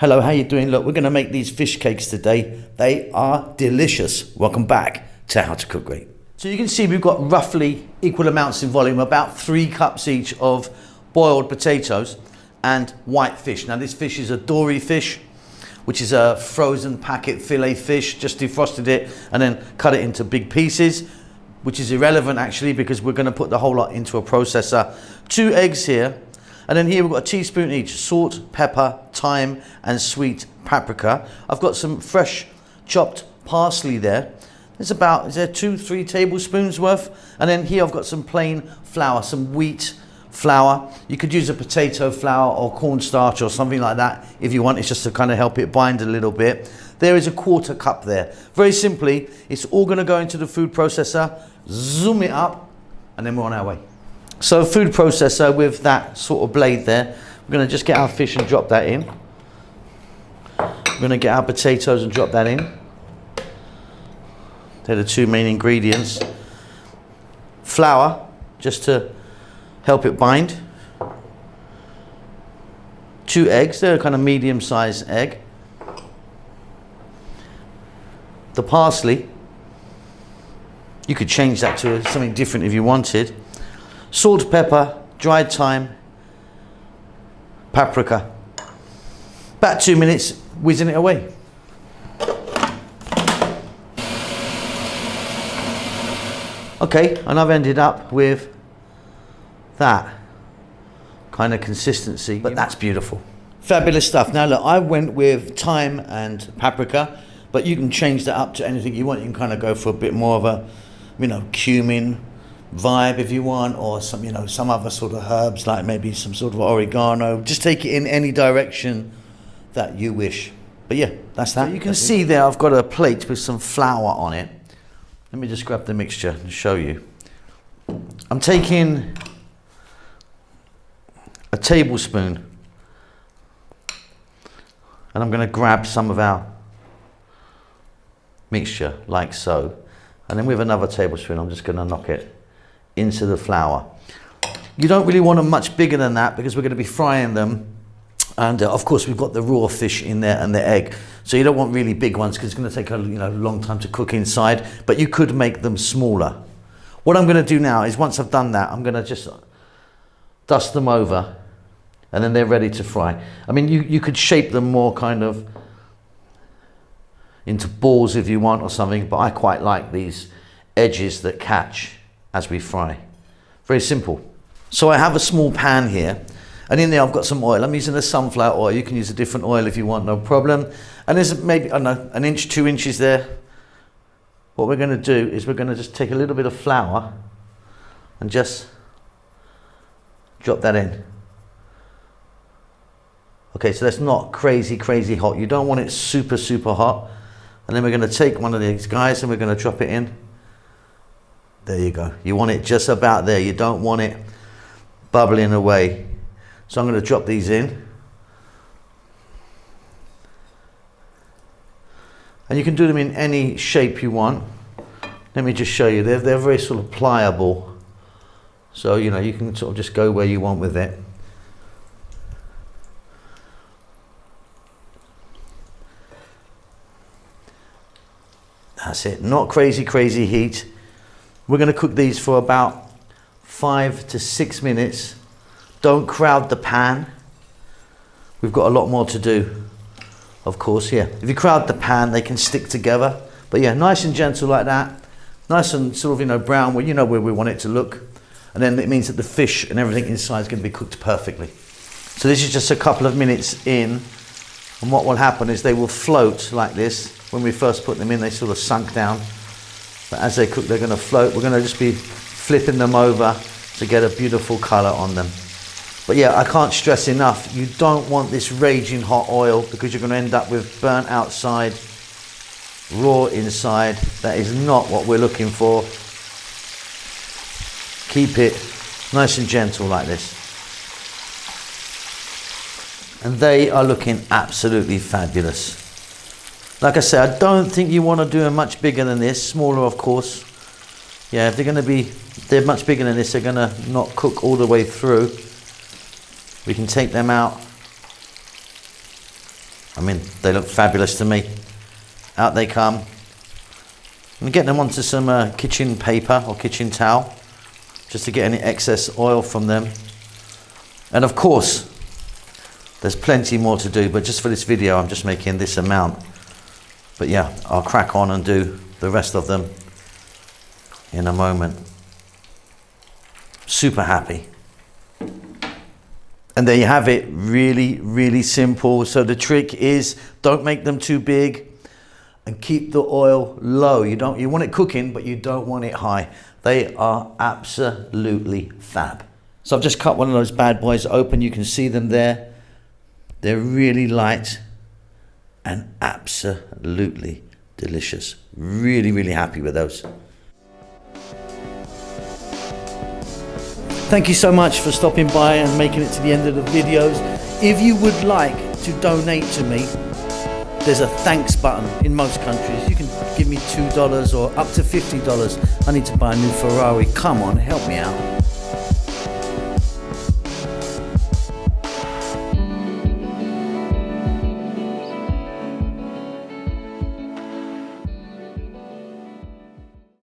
Hello, how you doing? Look, we're going to make these fish cakes today. They are delicious. Welcome back to How to Cook Great. So you can see we've got roughly equal amounts in volume, about 3 cups each of boiled potatoes and white fish. Now this fish is a dory fish, which is a frozen packet fillet fish. Just defrosted it and then cut it into big pieces, which is irrelevant actually because we're going to put the whole lot into a processor. 2 eggs here. And then here we've got a teaspoon each, salt, pepper, thyme, and sweet paprika. I've got some fresh chopped parsley there. There's about, is there 2-3 tablespoons worth? And then here I've got some plain flour, some wheat flour. You could use a potato flour or cornstarch or something like that if you want. It's just to kind of help it bind a little bit. There is a 1/4 cup there. Very simply, it's all going to go into the food processor, zoom it up, and then we're on our way. So food processor with that sort of blade there, we're going to just get our fish and drop that in. We're going to get our potatoes and drop that in. They're the 2 main ingredients. Flour, just to help it bind. 2 eggs, they're a kind of medium-sized egg. The parsley, you could change that to something different if you wanted. Salt, pepper, dried thyme, paprika. About 2 minutes, whizzing it away. Okay, and I've ended up with that kind of consistency, but that's beautiful. Fabulous stuff. Now look, I went with thyme and paprika, but you can change that up to anything you want. You can kind of go for a bit more of a, cumin vibe if you want, or some, some other sort of herbs, like maybe some sort of oregano. Just take it in any direction that you wish. But yeah, that's that. So you can see there I've got a plate with some flour on it. Let me just grab the mixture and show you. I'm taking a tablespoon and I'm going to grab some of our mixture like so, and then with another tablespoon I'm just going to knock it into the flour. You don't really want them much bigger than that because we're going to be frying them, and of course we've got the raw fish in there and the egg, so you don't want really big ones because it's going to take a long time to cook inside, but you could make them smaller. What I'm going to do now is, once I've done that, I'm going to just dust them over and then they're ready to fry. I mean, you could shape them more kind of into balls if you want or something, but I quite like these edges that catch as we fry. Very simple. So I have a small pan here, and in there I've got some oil. I'm using a sunflower oil. You can use a different oil if you want, no problem. And there's maybe, I don't know, 1 inch, 2 inches there. What we're going to do is we're going to just take a little bit of flour and just drop that in. Okay, so that's not crazy hot. You don't want it super hot. And then we're going to take one of these guys and we're going to drop it in. There you go. You want it just about there. You don't want it bubbling away. So I'm going to drop these in. And you can do them in any shape you want. Let me just show you. They're very sort of pliable. So, you can sort of just go where you want with it. That's it. Not crazy heat. We're going to cook these for about 5 to 6 minutes. Don't crowd the pan. We've got a lot more to do, of course. Yeah, if you crowd the pan, they can stick together. But yeah, nice and gentle like that. Nice and sort of, brown, where where we want it to look. And then it means that the fish and everything inside is going to be cooked perfectly. So this is just a couple of minutes in. And what will happen is they will float like this. When we first put them in, they sort of sunk down. But as they cook, they're going to float. We're going to just be flipping them over to get a beautiful colour on them. But yeah, I can't stress enough, you don't want this raging hot oil because you're going to end up with burnt outside, raw inside. That is not what we're looking for. Keep it nice and gentle like this. And they are looking absolutely fabulous. Like I said, I don't think you want to do them much bigger than this. Smaller, of course. Yeah, if they're much bigger than this, they're going to not cook all the way through. We can take them out I mean, they look fabulous to me. Out they come. I'm getting them onto some kitchen paper or kitchen towel, just to get any excess oil from them. And of course, there's plenty more to do, but just for this video, I'm just making this amount. But yeah, I'll crack on and do the rest of them in a moment. Super happy. And there you have it, really, really simple. So the trick is, don't make them too big and keep the oil low. You want it cooking, but you don't want it high. They are absolutely fab. So I've just cut one of those bad boys open. You can see them there. They're really light and absolutely delicious. Really, really happy with those. Thank you so much for stopping by and making it to the end of the videos. If you would like to donate to me, there's a thanks button in most countries. You can give me $2 or up to $50. I need to buy a new Ferrari. Come on, help me out.